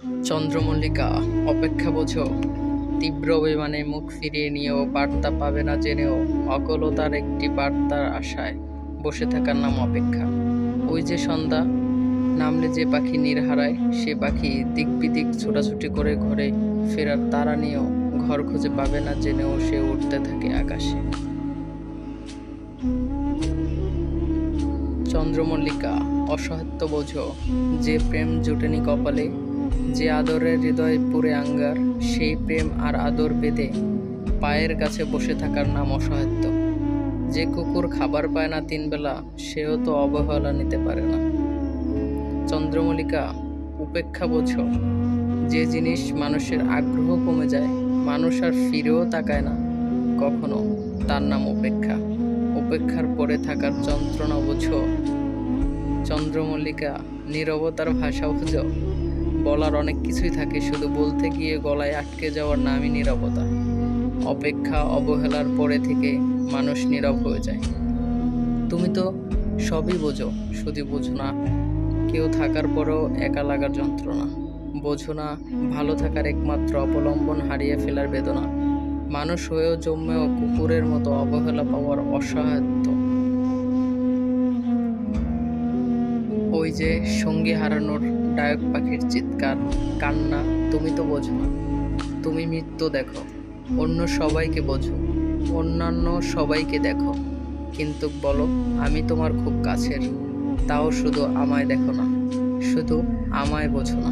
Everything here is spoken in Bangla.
চন্দ্রমল্লিকা, অপেক্ষা বোঝো। তীব্র অভিমানে মুখ ফিরিয়ে নিয়েও বার্তা পাবে না জেনেও অকলতার একটি বার্তার আশায় বসে থাকার নাম অপেক্ষা। ওই যে সন্ধ্যা, নামলে যে পাখি নীড় হারায়, সে পাখি দিক বিদিক ছোটাছুটি করে ঘরে ফেরার তাড়া নিয়েও ঘর খুঁজে পাবে না জেনেও সে উঠতে থাকে আকাশে। চন্দ্রমল্লিকা, অসহায়ত্ব বোঝো। যে প্রেম জুটেনি কপালে, যে আদরের হৃদয় পুরে আঙ্গার, সেই প্রেম আর আদর পেতে পায়ের কাছে বসে থাকার নাম অসহায়ত্ব। যে কুকুর খাবার পায় না 3 বেলা, সেও তো অবহেলা নিতে পারে না। চন্দ্রমল্লিকা, উপেক্ষা বোঝো। যে জিনিস মানুষের আগ্রহ কমে যায়, মানুষ আর ফিরেও তাকায় না কখনো, তার নাম উপেক্ষা। উপেক্ষার পরে থাকার যন্ত্রণা বোঝো। চন্দ্রমল্লিকা, নীরবতার ভাষা বোঝো। বলার অনেক কিছুই থাকে, শুধু বলতে গিয়ে গলায় আটকে যাওয়ার নামই নীরবতা। অপেক্ষা, অবহেলার পরে থেকে মানুষ নীরব হয়ে যায়। তুমি তো সবই বোঝো, শুধু বোঝো না কেউ থাকার পরেও একা লাগার যন্ত্রণা। বোঝো না ভালো থাকার একমাত্র অবলম্বন হারিয়ে ফেলার বেদনা। মানুষ হয়েও জন্মেও কুকুরের মতো অবহেলা পাওয়ার অসহায়ত্ব। ওই যে সঙ্গী হারানোর ডায়ক পাখির চিৎকার, কান্না, তুমি তো বোঝো না। তুমি মৃত্যু দেখো, অন্য সবাইকে বোঝো, অন্যান্য সবাইকে দেখো, কিন্তু বলো আমি তোমার খুব কাছের, তাও শুধু আমায় দেখো না, শুধু আমায় বোঝো না।